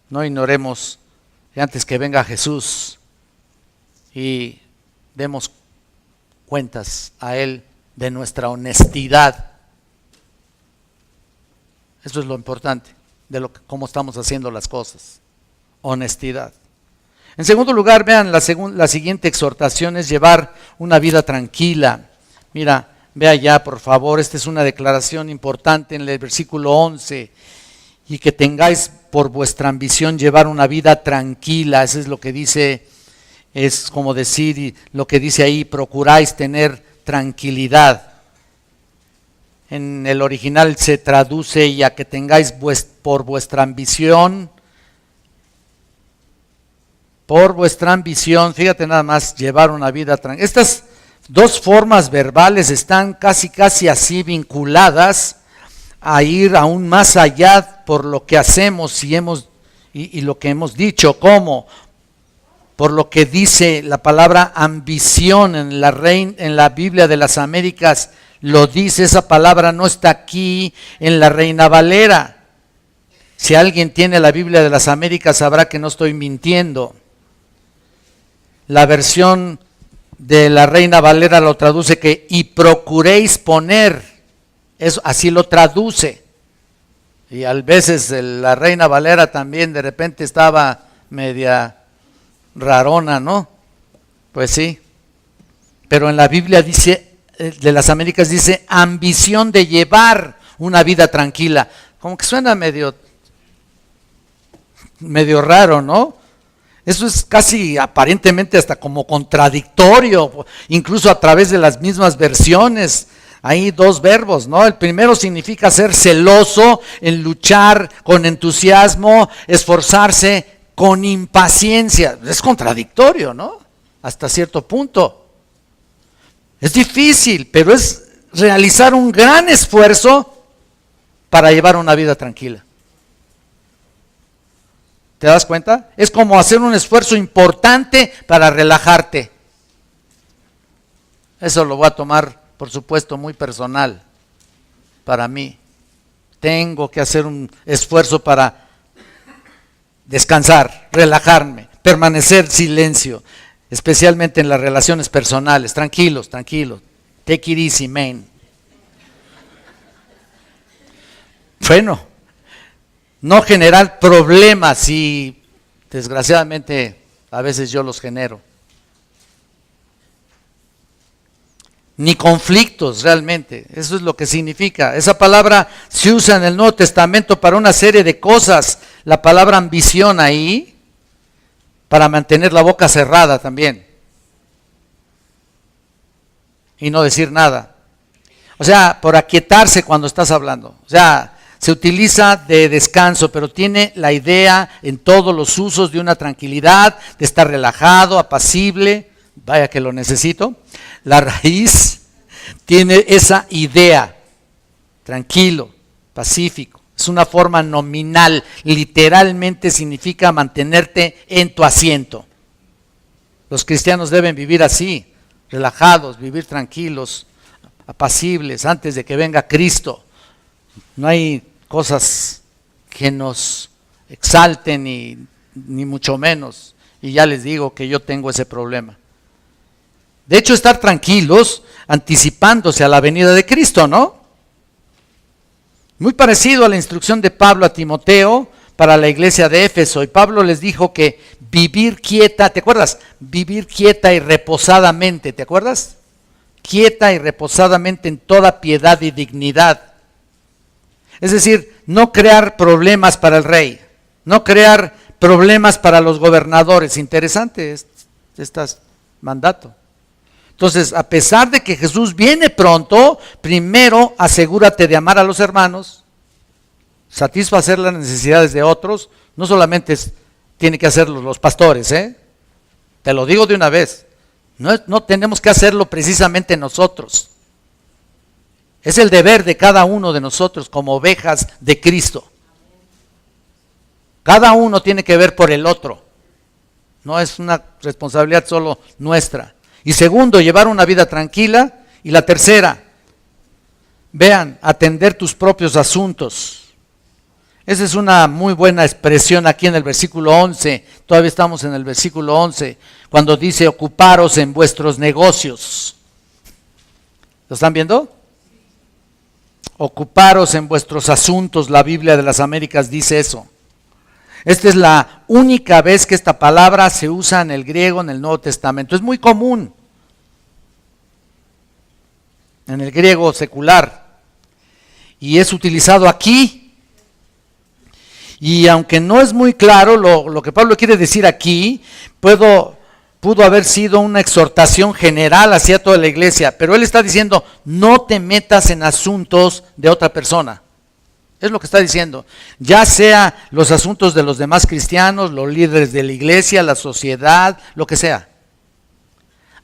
A: no ignoremos que antes que venga Jesús y demos cuentas a Él de nuestra honestidad. Eso es lo importante de cómo estamos haciendo las cosas. Honestidad. En segundo lugar, vean, la siguiente exhortación es llevar una vida tranquila. Mira, vea ya, por favor, esta es una declaración importante en el versículo 11. Y que tengáis por vuestra ambición llevar una vida tranquila. Eso es lo que dice, es como decir lo que dice ahí, procuráis tener tranquilidad. En el original se traduce y a que tengáis por vuestra ambición, fíjate nada más, llevar una vida tranquila. Estas dos formas verbales están casi así vinculadas a ir aún más allá por lo que hacemos y lo que hemos dicho, como por lo que dice la palabra ambición en la Biblia de las Américas, lo dice, esa palabra no está aquí en la Reina Valera. Si alguien tiene la Biblia de las Américas sabrá que no estoy mintiendo. La versión de la Reina Valera lo traduce que y procuréis poner. Eso, así lo traduce. Y a veces la Reina Valera también de repente estaba media rarona, ¿no? Pues sí. Pero en la Biblia dice, de las Américas dice, ambición de llevar una vida tranquila. Como que suena medio raro, ¿no? Eso es casi aparentemente hasta como contradictorio, incluso a través de las mismas versiones. Hay dos verbos, ¿no? El primero significa ser celoso, en luchar con entusiasmo, esforzarse con impaciencia. Es contradictorio, ¿no? Hasta cierto punto. Es difícil, pero es realizar un gran esfuerzo para llevar una vida tranquila. ¿Te das cuenta? Es como hacer un esfuerzo importante para relajarte. Eso lo voy a tomar, por supuesto, muy personal para mí. Tengo que hacer un esfuerzo para descansar, relajarme, permanecer silencio, especialmente en las relaciones personales. Tranquilos. Take it easy, man. Bueno, no generar problemas y desgraciadamente a veces yo los genero. Ni conflictos realmente, eso es lo que significa. Esa palabra se usa en el Nuevo Testamento para una serie de cosas. La palabra ambición ahí, para mantener la boca cerrada también. Y no decir nada. O sea, por aquietarse cuando estás hablando. O sea, se utiliza de descanso, pero tiene la idea en todos los usos de una tranquilidad, de estar relajado, apacible. Vaya que lo necesito. La raíz tiene esa idea, tranquilo, pacífico. Es una forma nominal, literalmente significa mantenerte en tu asiento. Los cristianos deben vivir así, relajados, vivir tranquilos, apacibles, antes de que venga Cristo. No hay cosas que nos exalten ni mucho menos. Y ya les digo que yo tengo ese problema. De hecho, estar tranquilos, anticipándose a la venida de Cristo, ¿no? Muy parecido a la instrucción de Pablo a Timoteo para la iglesia de Éfeso. Y Pablo les dijo que vivir quieta, ¿te acuerdas? Vivir quieta y reposadamente, ¿te acuerdas? Quieta y reposadamente en toda piedad y dignidad. Es decir, no crear problemas para el rey, no crear problemas para los gobernadores. Interesante este mandato. Entonces, a pesar de que Jesús viene pronto, primero asegúrate de amar a los hermanos, satisfacer las necesidades de otros. No solamente tienen que hacerlo los pastores, te lo digo de una vez, no tenemos que hacerlo precisamente nosotros. Es el deber de cada uno de nosotros como ovejas de Cristo. Cada uno tiene que ver por el otro, no es una responsabilidad solo nuestra. Y segundo, llevar una vida tranquila. Y la tercera, vean, atender tus propios asuntos. Esa es una muy buena expresión aquí en el versículo 11. Todavía estamos en el versículo 11, cuando dice ocuparos en vuestros negocios. ¿Lo están viendo? Ocuparos en vuestros asuntos. La Biblia de las Américas dice eso. Esta es la única vez que esta palabra se usa en el griego en el Nuevo Testamento. Es muy común en el griego secular y es utilizado aquí. Y aunque no es muy claro lo que Pablo quiere decir aquí, pudo haber sido una exhortación general hacia toda la iglesia, pero él está diciendo, no te metas en asuntos de otra persona. Es lo que está diciendo. Ya sea los asuntos de los demás cristianos, los líderes de la iglesia, la sociedad, lo que sea.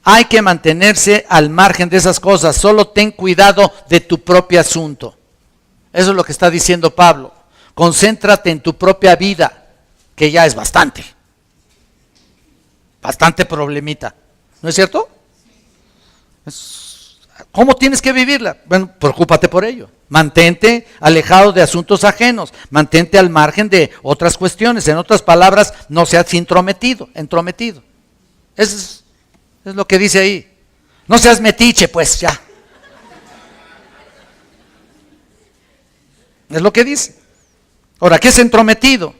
A: Hay que mantenerse al margen de esas cosas. Solo ten cuidado de tu propio asunto. Eso es lo que está diciendo Pablo. Concéntrate en tu propia vida, que ya es bastante problemita. ¿No es cierto? ¿Cómo tienes que vivirla? Bueno, preocúpate por ello. Mantente alejado de asuntos ajenos. Mantente al margen de otras cuestiones. En otras palabras, no seas entrometido. Es lo que dice ahí. No seas metiche, pues ya. Es lo que dice. Ahora, ¿qué es entrometido?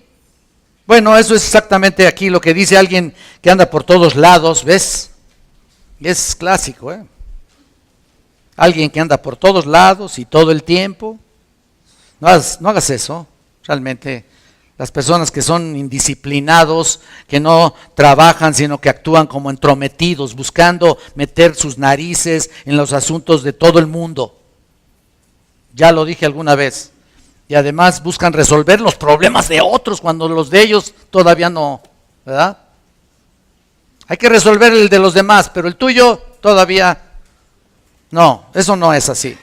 A: Bueno, eso es exactamente aquí lo que dice alguien que anda por todos lados, ¿ves? Es clásico, ¿eh? Alguien que anda por todos lados y todo el tiempo. No hagas eso, realmente. Las personas que son indisciplinados, que no trabajan, sino que actúan como entrometidos, buscando meter sus narices en los asuntos de todo el mundo. Ya lo dije alguna vez. Y además buscan resolver los problemas de otros cuando los de ellos todavía no, ¿verdad? Hay que resolver el de los demás, pero el tuyo todavía no. Eso no es así.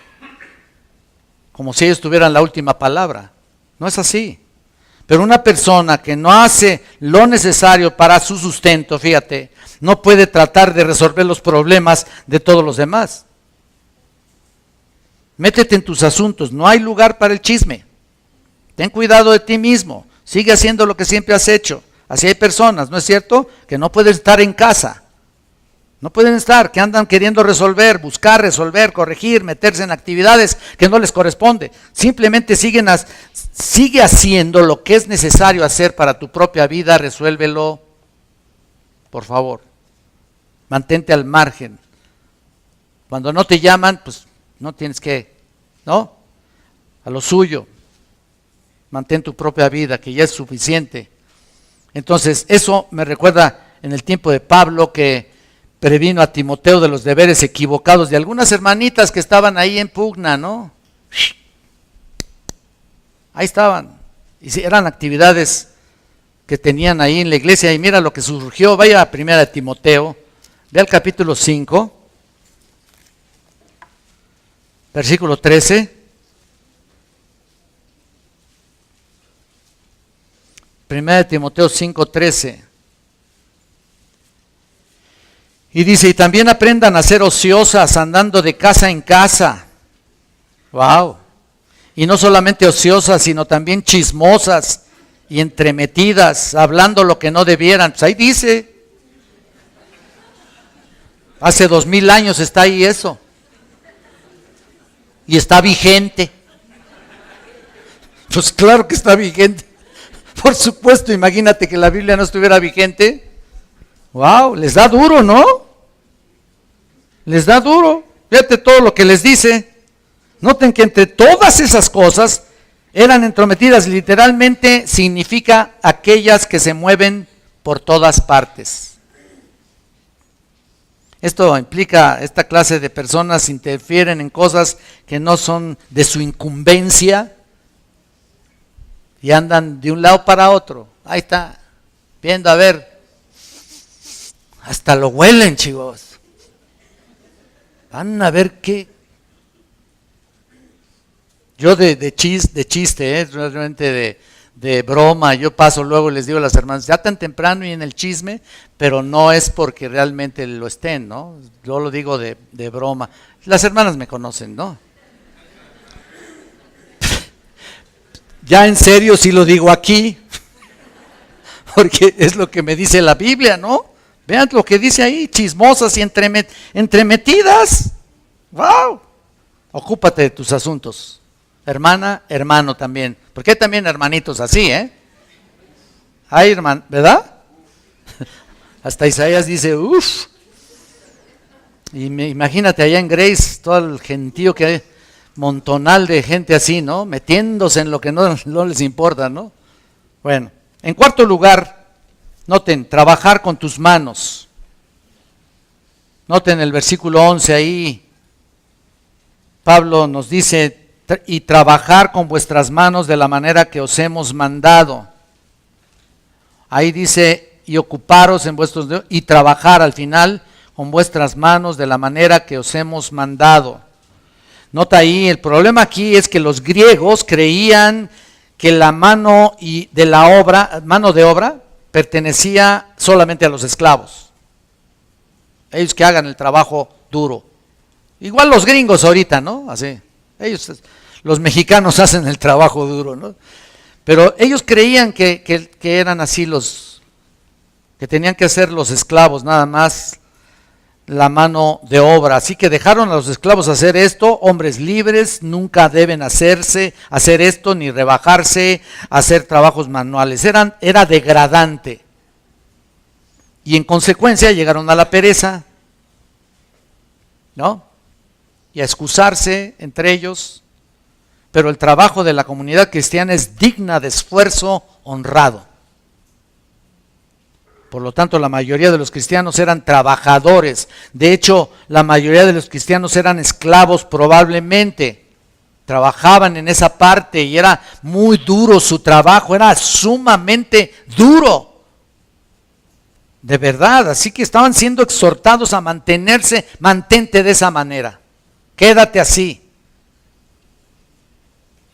A: Como si ellos tuvieran la última palabra. No es así. Pero una persona que no hace lo necesario para su sustento, fíjate, no puede tratar de resolver los problemas de todos los demás. Métete en tus asuntos, no hay lugar para el chisme. Ten cuidado de ti mismo, sigue haciendo lo que siempre has hecho. Así hay personas, ¿no es cierto?, que no pueden estar en casa. No pueden estar, que andan queriendo resolver, buscar resolver, corregir, meterse en actividades que no les corresponde. Simplemente sigue haciendo lo que es necesario hacer para tu propia vida, resuélvelo, por favor. Mantente al margen. Cuando no te llaman, pues no tienes que, ¿no? A lo suyo. Mantén tu propia vida, que ya es suficiente. Entonces, eso me recuerda en el tiempo de Pablo, que previno a Timoteo de los deberes equivocados de algunas hermanitas que estaban ahí en pugna, ¿no? Ahí estaban. Y eran actividades que tenían ahí en la iglesia. Y mira lo que surgió. Vaya a primera de Timoteo, ve al capítulo 5, versículo 13. Primera de Timoteo 5:13. Y dice, y también aprendan a ser ociosas, andando de casa en casa. Wow. Y no solamente ociosas, sino también chismosas y entremetidas, hablando lo que no debieran. Pues ahí dice. Hace 2000 años está ahí eso. Y está vigente. Pues claro que está vigente. Por supuesto, imagínate que la Biblia no estuviera vigente. Wow, les da duro, ¿no? Les da duro. Fíjate todo lo que les dice. Noten que entre todas esas cosas eran entrometidas. Literalmente significa aquellas que se mueven por todas partes. Esto implica, esta clase de personas interfieren en cosas que no son de su incumbencia. Y andan de un lado para otro. Ahí está, viendo a ver. Hasta lo huelen, chicos. Van a ver qué. Yo de chiste, realmente de broma. Yo paso luego y les digo a las hermanas, ya tan temprano y en el chisme, pero no es porque realmente lo estén, ¿no? Yo lo digo de broma. Las hermanas me conocen, ¿no? Ya en serio sí lo digo aquí, porque es lo que me dice la Biblia, ¿no? Vean lo que dice ahí, chismosas y entremetidas. ¡Wow! Ocúpate de tus asuntos. Hermana, hermano también. Porque hay también hermanitos así, ¿eh? Hay hermano, ¿verdad? Hasta Isaías dice, uff. Y imagínate allá en Grace, todo el gentío que hay, montonal de gente así, ¿no? Metiéndose en lo que no les importa, ¿no? Bueno, en cuarto lugar, noten, trabajar con tus manos. Noten el versículo 11 ahí. Pablo nos dice, y trabajar con vuestras manos de la manera que os hemos mandado. Ahí dice, y ocuparos en vuestros dedos, y trabajar al final con vuestras manos de la manera que os hemos mandado. Nota ahí, el problema aquí es que los griegos creían que la mano de obra pertenecía solamente a los esclavos. Ellos que hagan el trabajo duro. Igual los gringos ahorita, ¿no? Así. Ellos, los mexicanos hacen el trabajo duro, ¿no? Pero ellos creían que eran así que tenían que ser los esclavos, nada más la mano de obra. Así que dejaron a los esclavos hacer esto. Hombres libres nunca deben hacer esto, ni rebajarse, hacer trabajos manuales. Era degradante. Y en consecuencia llegaron a la pereza, ¿no? Y a excusarse entre ellos. Pero el trabajo de la comunidad cristiana es digna de esfuerzo honrado. Por lo tanto, la mayoría de los cristianos eran trabajadores. De hecho, la mayoría de los cristianos eran esclavos probablemente. Trabajaban en esa parte y era muy duro su trabajo, era sumamente duro. De verdad, así que estaban siendo exhortados a mantenerse, mantente de esa manera. Quédate así.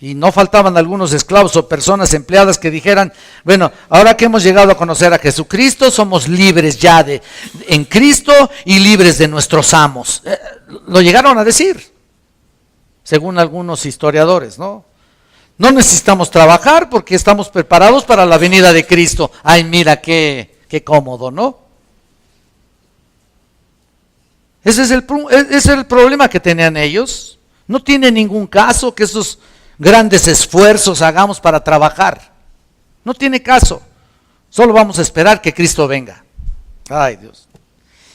A: Y no faltaban algunos esclavos o personas empleadas que dijeran, bueno, ahora que hemos llegado a conocer a Jesucristo, somos libres ya en Cristo y libres de nuestros amos. Lo llegaron a decir, según algunos historiadores, ¿no? No necesitamos trabajar porque estamos preparados para la venida de Cristo. Ay, mira qué cómodo, ¿no? Ese es el problema que tenían ellos. No tiene ningún caso que esos grandes esfuerzos hagamos para trabajar. No tiene caso. Solo vamos a esperar que Cristo venga. Ay, Dios.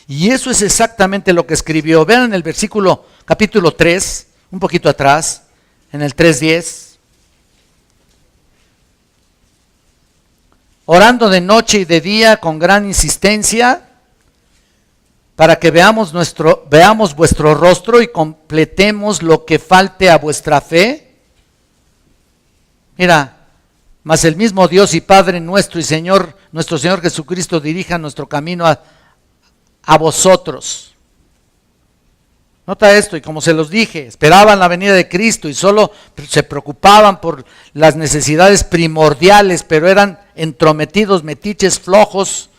A: Y eso es exactamente lo que escribió. Vean en el versículo, capítulo 3, un poquito atrás, en el 3:10. Orando de noche y de día con gran insistencia, para que veamos vuestro rostro y completemos lo que falte a vuestra fe. Mira, mas el mismo Dios y Padre nuestro y Señor, nuestro Señor Jesucristo dirija nuestro camino a vosotros. Nota esto, y como se los dije, esperaban la venida de Cristo y solo se preocupaban por las necesidades primordiales, pero eran entrometidos, metiches, flojos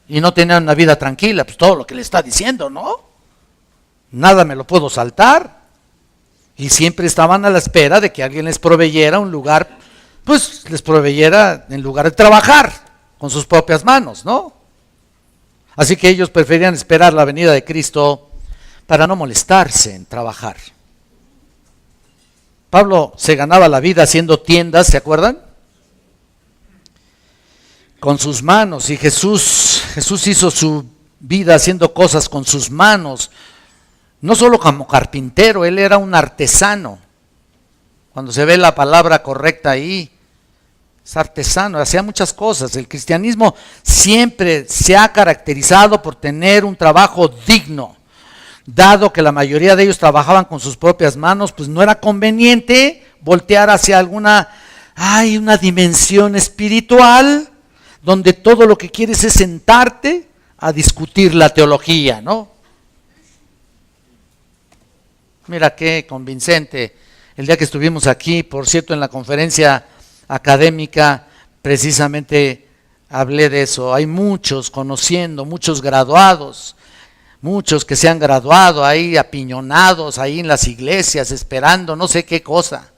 A: y no tenían una vida tranquila. Pues todo lo que le está diciendo, ¿no? Nada me lo puedo saltar. Y siempre estaban a la espera de que alguien les proveyera un lugar, pues les proveyera en lugar de trabajar con sus propias manos, ¿no? Así que ellos preferían esperar la venida de Cristo para no molestarse en trabajar. Pablo se ganaba la vida haciendo tiendas, ¿se acuerdan? Con sus manos, y Jesús hizo su vida haciendo cosas con sus manos. No solo como carpintero, él era un artesano. Cuando se ve la palabra correcta ahí, es artesano, hacía muchas cosas. El cristianismo siempre se ha caracterizado por tener un trabajo digno. Dado que la mayoría de ellos trabajaban con sus propias manos, pues no era conveniente voltear hacia una dimensión espiritual, donde todo lo que quieres es sentarte a discutir la teología, ¿no? Mira qué convincente el día que estuvimos aquí, por cierto, en la conferencia académica, precisamente hablé de eso. Hay muchos conociendo, muchos graduados, muchos que se han graduado ahí apiñonados ahí en las iglesias esperando no sé qué cosa.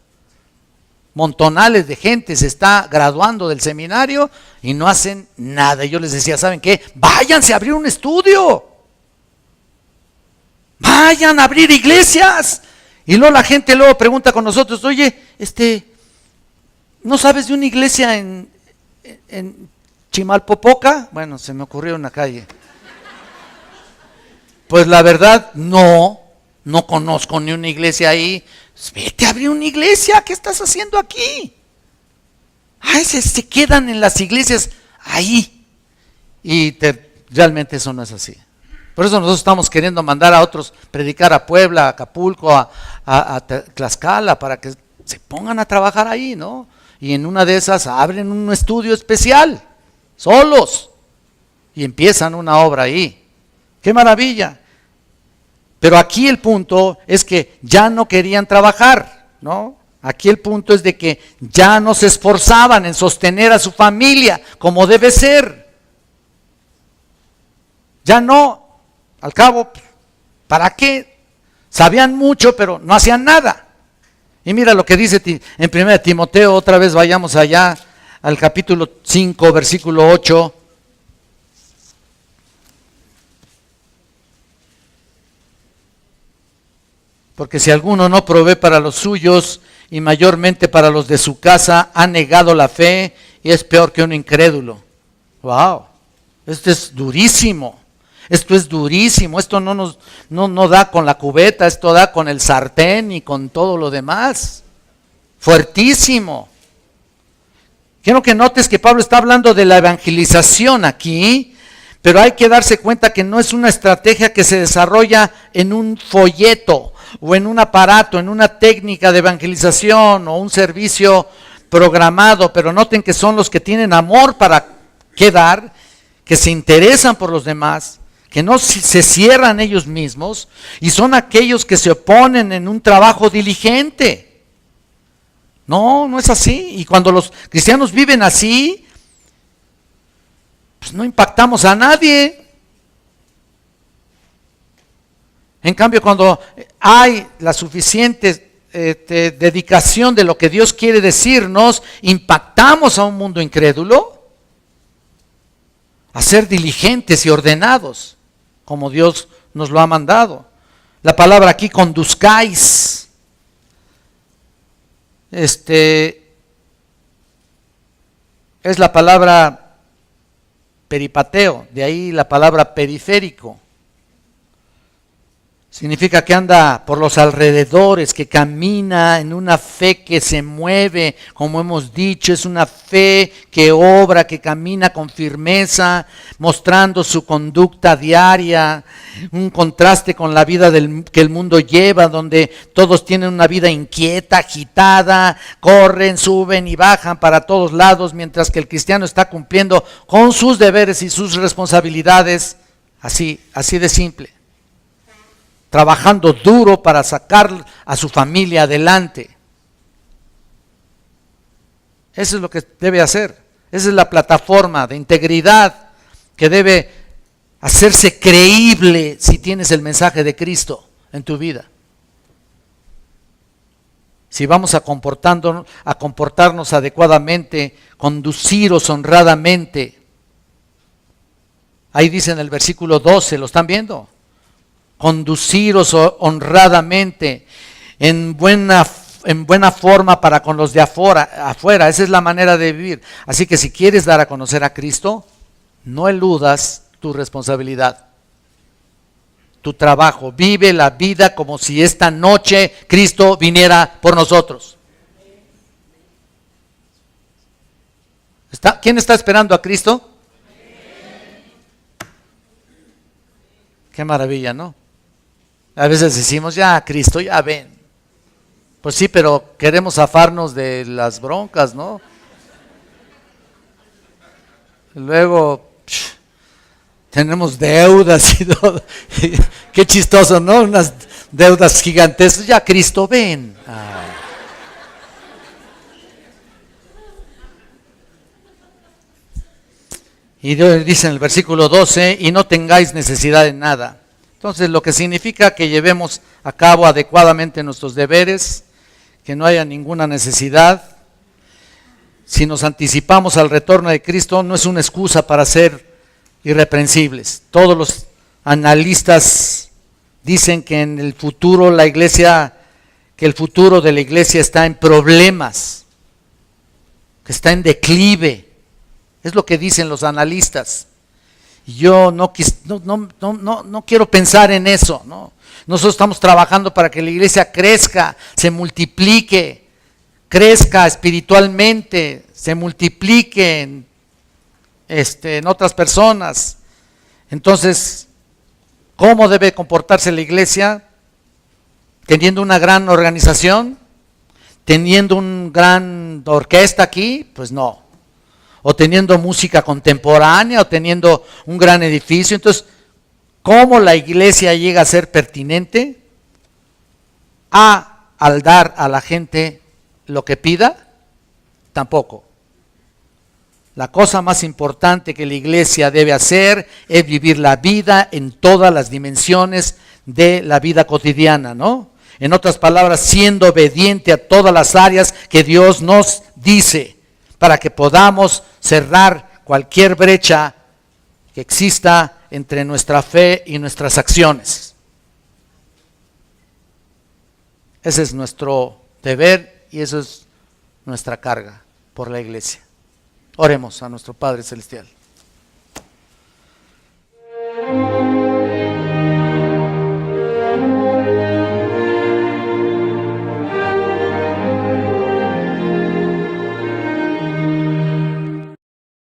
A: Montonales de gente se está graduando del seminario y no hacen nada. Y yo les decía, ¿saben qué? Váyanse a abrir un estudio. Vayan a abrir iglesias. Y luego la gente luego pregunta con nosotros, oye, ¿no sabes de una iglesia en Chimalpopoca? Bueno, se me ocurrió una calle. Pues la verdad, no conozco ni una iglesia ahí. Pues vete a abrir una iglesia, ¿qué estás haciendo aquí? Ay, se quedan en las iglesias ahí. Y realmente eso no es así. Por eso nosotros estamos queriendo mandar a otros predicar a Puebla, a Acapulco, a Tlaxcala, para que se pongan a trabajar ahí, ¿no? Y en una de esas abren un estudio especial, solos, y empiezan una obra ahí. ¡Qué maravilla! Pero aquí el punto es que ya no querían trabajar, ¿no? Aquí el punto es de que ya no se esforzaban en sostener a su familia como debe ser. Ya no, al cabo, ¿para qué? Sabían mucho, pero no hacían nada. Y mira lo que dice en 1 Timoteo, otra vez vayamos allá al capítulo 5, versículo 8. Porque si alguno no provee para los suyos y mayormente para los de su casa, ha negado la fe y es peor que un incrédulo. ¡Wow! Esto es durísimo. Esto es durísimo. Esto no da con la cubeta, esto da con el sartén y con todo lo demás. Fuertísimo. Quiero que notes que Pablo está hablando de la evangelización aquí, pero hay que darse cuenta que no es una estrategia que se desarrolla en un folleto o en un aparato, en una técnica de evangelización o un servicio programado, pero noten que son los que tienen amor para quedar, que se interesan por los demás, que no se cierran ellos mismos, y son aquellos que se oponen en un trabajo diligente. No es así. Y cuando los cristianos viven así, pues no impactamos a nadie. En cambio, cuando hay la suficiente dedicación de lo que Dios quiere decirnos, impactamos a un mundo incrédulo a ser diligentes y ordenados, como Dios nos lo ha mandado. La palabra aquí, conduzcáis, es la palabra peripateo, de ahí la palabra periférico. Significa que anda por los alrededores, que camina en una fe que se mueve, como hemos dicho, es una fe que obra, que camina con firmeza, mostrando su conducta diaria, un contraste con la vida que el mundo lleva, donde todos tienen una vida inquieta, agitada, corren, suben y bajan para todos lados, mientras que el cristiano está cumpliendo con sus deberes y sus responsabilidades, así de simple. Trabajando duro para sacar a su familia adelante. Eso es lo que debe hacer. Esa es la plataforma de integridad que debe hacerse creíble si tienes el mensaje de Cristo en tu vida. Si vamos a comportarnos adecuadamente, conduciros honradamente. Ahí dice en el versículo 12, ¿lo están viendo? Conduciros honradamente, en buena forma para con los de afuera. Esa es la manera de vivir. Así que si quieres dar a conocer a Cristo, no eludas tu responsabilidad, tu trabajo. Vive la vida como si esta noche Cristo viniera por nosotros. ¿Quién está esperando a Cristo? Qué maravilla, ¿no? A veces decimos, ya Cristo, ya ven. Pues sí, pero queremos zafarnos de las broncas, ¿no? Luego tenemos deudas y todo. Qué chistoso, ¿no? Unas deudas gigantescas. Ya Cristo, ven. Y dice en el versículo 12, y no tengáis necesidad de nada. Entonces, lo que significa que llevemos a cabo adecuadamente nuestros deberes, que no haya ninguna necesidad. Si nos anticipamos al retorno de Cristo, no es una excusa para ser irreprensibles. Todos los analistas dicen que en el futuro que el futuro de la iglesia está en problemas, que está en declive. Es lo que dicen los analistas. Y yo no quiero pensar en eso, ¿no? Nosotros estamos trabajando para que la iglesia crezca, se multiplique, crezca espiritualmente, se multiplique en otras personas. Entonces, ¿cómo debe comportarse la iglesia? Teniendo una gran organización, teniendo una gran orquesta aquí, pues no. O teniendo música contemporánea, o teniendo un gran edificio. Entonces, ¿cómo la iglesia llega a ser pertinente? Al dar a la gente lo que pida, tampoco. La cosa más importante que la iglesia debe hacer es vivir la vida en todas las dimensiones de la vida cotidiana, ¿no? En otras palabras, siendo obediente a todas las áreas que Dios nos dice, para que podamos cerrar cualquier brecha que exista entre nuestra fe y nuestras acciones. Ese es nuestro deber y eso es nuestra carga por la iglesia. Oremos a nuestro Padre Celestial.